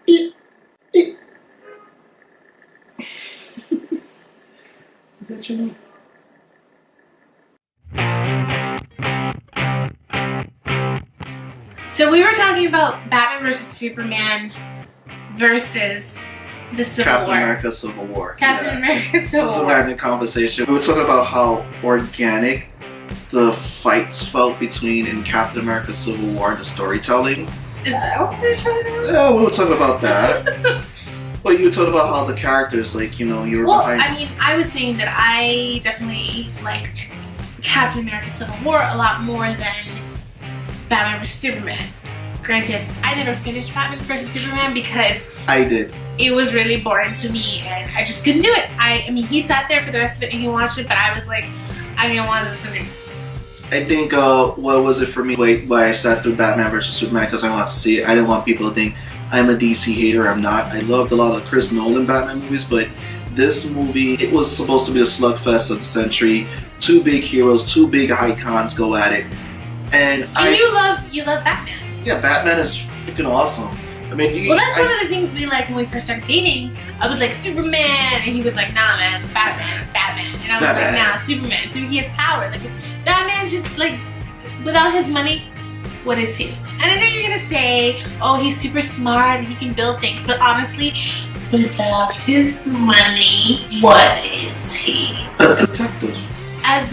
I bet you know. So we were talking about Batman versus Superman versus the Civil Captain War. America Civil War. Captain America Civil This is a War. random conversation. We were talking about how organic the fights felt between in Captain America Civil War and the storytelling. Is that what we're talking about? Yeah, we were talking about that. But you were talking about how the characters, like, you know, you were Well, behind. I mean, I was saying that I definitely liked Captain America Civil War a lot more than Batman vs Superman. Granted, I never finished Batman vs Superman because I did. it was really boring to me and I just couldn't do it. I mean, he sat there for the rest of it and he watched it, but I was like, I didn't want to listen to it. I think, what was it for me? Why I sat through Batman vs Superman, because I wanted to see it. I didn't want people to think I'm a DC hater. I'm not. I loved a lot of the Chris Nolan Batman movies, but this movie, it was supposed to be a slugfest of the century. Two big heroes, two big icons go at it. And you love Batman. Yeah, Batman is freaking awesome. I mean, well, that's one of the things we liked when we first started dating. I was like, Superman, and he was like, nah, man, Batman. And I was like, nah, Superman. So he has power. Like, Batman just, like, without his money, what is he? And I know you're gonna say, oh, he's super smart and he can build things, but honestly, without his money, what is he? A detective. As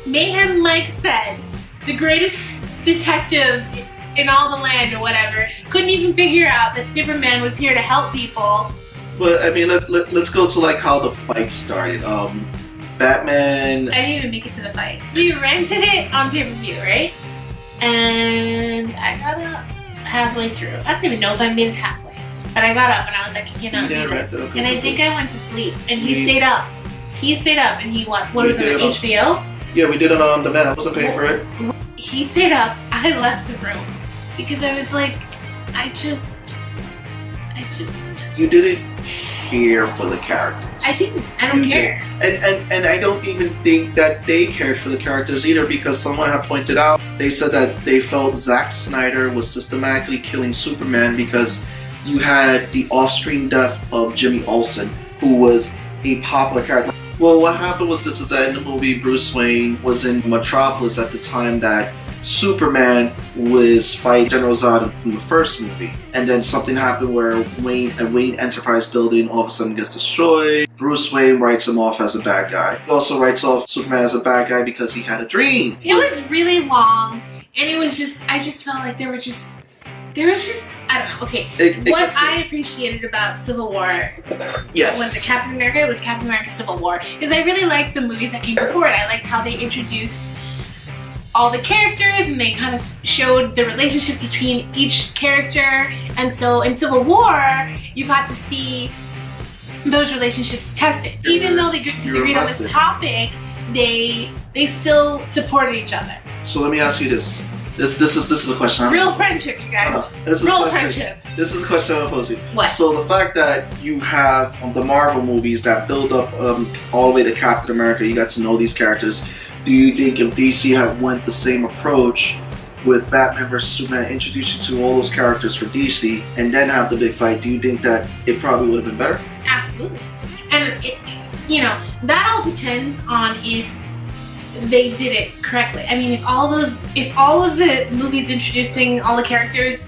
Mayhem Mike said, the greatest detective in all the land or whatever couldn't even figure out that Superman was here to help people. But I mean, let's go to like how the fight started. Batman. I didn't even make it to the fight. We rented it on pay-per-view, right? And I got up halfway through. I don't even know if I made it halfway, but I got up and I was like, I cannot do this. Okay, and I think I went to sleep, and he stayed up. He stayed up, and he watched. What was it on HBO? Yeah, we did it on demand. I wasn't paying for it. He stayed up. I left the room because I was like, I just. You didn't care for the characters. I didn't. I don't care. And I don't even think that they cared for the characters either, because someone had pointed out, they said that they felt Zack Snyder was systematically killing Superman because you had the off-screen death of Jimmy Olsen, who was a popular character. Well, what happened was this is that in the movie, Bruce Wayne was in Metropolis at the time that Superman was fighting General Zod from the first movie. And then something happened where a Wayne Enterprise building all of a sudden gets destroyed. Bruce Wayne writes him off as a bad guy. He also writes off Superman as a bad guy because he had a dream. It was really long, and it was just, I just felt like there was just, I don't know, okay. What I appreciated about Civil War was the Captain America Civil War. Because I really liked the movies that came before it. I liked how they introduced all the characters and they kind of showed the relationships between each character. And so in Civil War, you got to see those relationships tested. Even though they disagreed on this topic, they still supported each other. So let me ask you this. This is a question. Real friendship, you guys. Real friendship. This is a question I'm posing. What? So the fact that you have the Marvel movies that build up all the way to Captain America, you got to know these characters. Do you think if DC had went the same approach with Batman vs Superman, introduce you to all those characters for DC, and then have the big fight, do you think that it probably would have been better? Absolutely. And you know, that all depends on if they did it correctly. I mean, if all of the movies introducing all the characters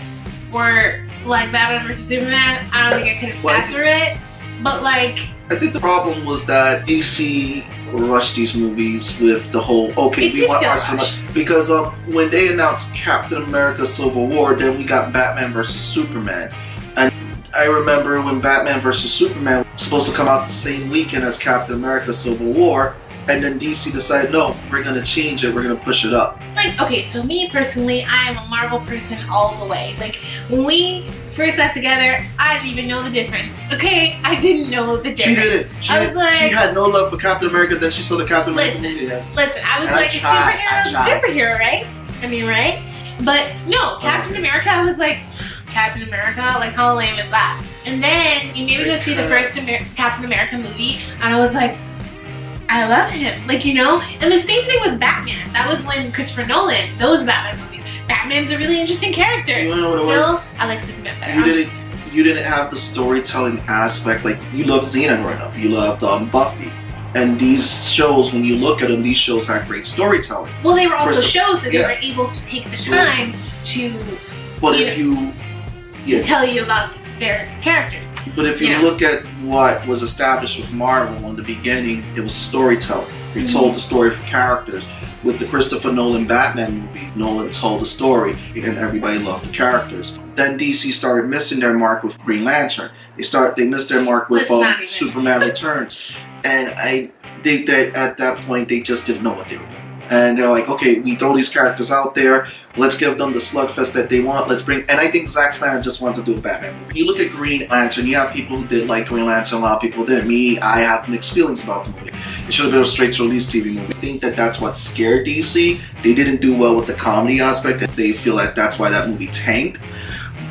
were like Batman vs Superman, I don't think I could have sat through it. But like, I think the problem was that DC rushed these movies with the whole we want our cinema, because when they announced Captain America Civil War, then we got Batman vs Superman, and I remember when Batman vs Superman was supposed to come out the same weekend as Captain America Civil War, and then DC decided, no, we're gonna change it, we're gonna push it up. Like, okay, so me personally, I am a Marvel person all the way. Like, when we first got together, I didn't even know the difference. Okay, I didn't know the difference. She didn't. She had no love for Captain America. Then she saw the Captain America movie. Listen, I was like, superhero, right? I mean, right? But no, Captain America, I was like, Captain America? Like, how lame is that? And then you made me go see the first Captain America movie, and I was like, I love him. Like, you know? And the same thing with Batman. That was when Christopher Nolan, those Batman movies. Batman's a really interesting character. You know what it was? I like Superman better. You you didn't have the storytelling aspect. Like, you love Xena growing up, you loved Buffy. And these shows, when you look at them, these shows had great storytelling. Well, they were also shows that they were able to take the time to, to tell you about their characters. But if you look at what was established with Marvel in the beginning, it was storytelling. You told the story for characters. With the Christopher Nolan Batman movie, Nolan told the story and everybody loved the characters. Then DC started missing their mark with Green Lantern. They missed their mark with Superman Returns. And I think that at that point they just didn't know what they were doing. And they're like, okay, we throw these characters out there, let's give them the slugfest that they want, and I think Zack Snyder just wanted to do a Batman movie. You look at Green Lantern, you have people who did like Green Lantern, a lot of people didn't. Me, I have mixed feelings about the movie. It should have been a straight-to-release TV movie. I think that that's what scared DC. They didn't do well with the comedy aspect, and they feel like that's why that movie tanked.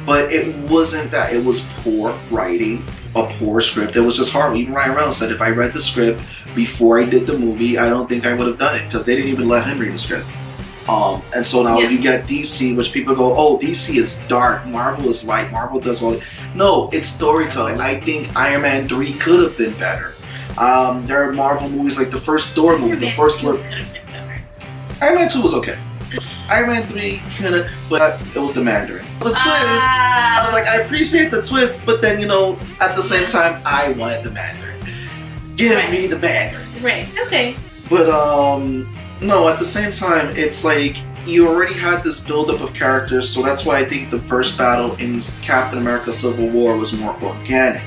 But it wasn't that. It was poor writing, a poor script. It was just horrible. Even Ryan Reynolds said, if I read the script before I did the movie, I don't think I would have done it, because they didn't even let him read the script. And so now you get DC, which people go, oh, DC is dark, Marvel is light, Marvel does all that. No, it's storytelling. I think Iron Man 3 could have been better. There are Marvel movies like the first Thor movie, the first Thor. Iron Man 2 was okay. Iron Man 3 kinda, but it was the Mandarin. It was a twist. I was like, I appreciate the twist, but then, at the same time, I wanted the Mandarin. Give me the Mandarin. Right, okay. But, no, at the same time, it's like, you already had this buildup of characters, so that's why I think the first battle in Captain America Civil War was more organic.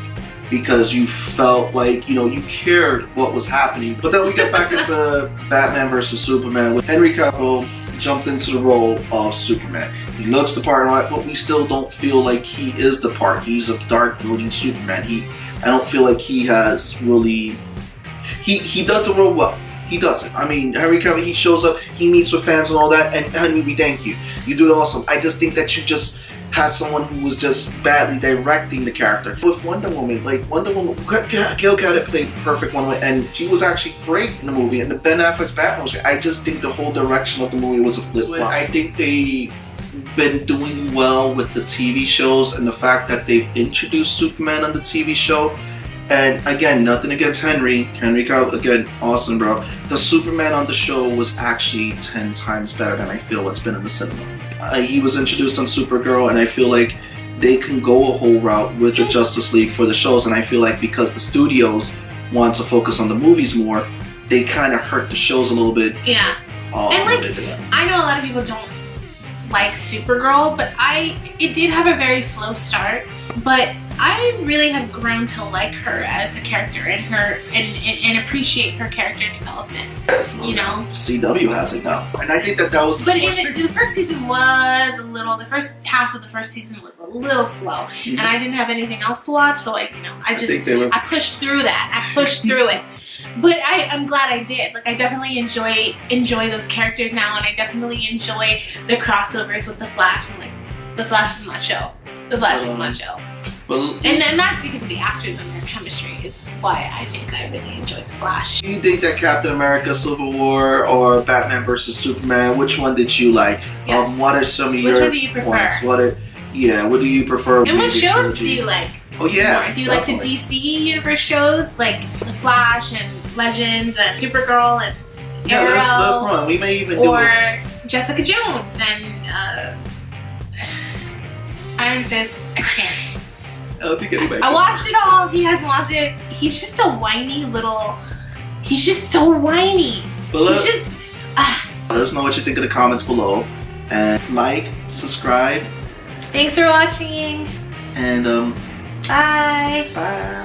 Because you felt like, you cared what was happening. But then we get back into Batman versus Superman with Henry Cavill jumped into the role of Superman. He looks the part, but we still don't feel like he is the part. He's a dark, brooding Superman. I don't feel like he has really... He does the role well. He does it. I mean, Henry Cavill, he shows up, he meets with fans and all that, and Henry, we thank you. You do it awesome. I just think that you just have someone who was just badly directing the character. With Wonder Woman, Gal Gadot played perfect Wonder Woman, and she was actually great in the movie, and the Ben Affleck's Batman was great. I just think the whole direction of the movie was a flip-flop. I think they've been doing well with the TV shows, and the fact that they've introduced Superman on the TV show. And again, nothing against Henry Cavill, again, awesome, bro. The Superman on the show was actually 10 times better than I feel what's been in the cinema. He was introduced on Supergirl, and I feel like they can go a whole route with the Justice League for the shows, and I feel like because the studios want to focus on the movies more, they kind of hurt the shows a little bit. Yeah. And I know a lot of people don't like Supergirl, but it did have a very slow start, but I really have grown to like her as a character and appreciate her character development. CW has it now, and I think that was the the first season was the first half of the first season was a little slow, and I didn't have anything else to watch, so I pushed through that. I pushed through it. But I'm glad I did. Like, I definitely enjoy those characters now, and I definitely enjoy the crossovers with the Flash, and the Flash is my show. The Flash is my show. Well, and then that's because of the actors and their chemistry is why I think I really enjoy the Flash. Do you think that Captain America Civil War or Batman vs Superman, which one did you like? Yes. What are some of your one do you prefer? Points? What do you prefer? And what shows do you like? Oh yeah. More? Do you like the DC Universe shows, like The Flash and Legends and Supergirl and Arrow? Yeah, that's one. We may even do Jessica Jones and Iron Fist. I can't. I don't think anybody. I watched it all. He hasn't watched it. He's just a whiny little. He's just so whiny. He's just. Let us know what you think in the comments below, and like, subscribe. Thanks for watching. And bye. Bye.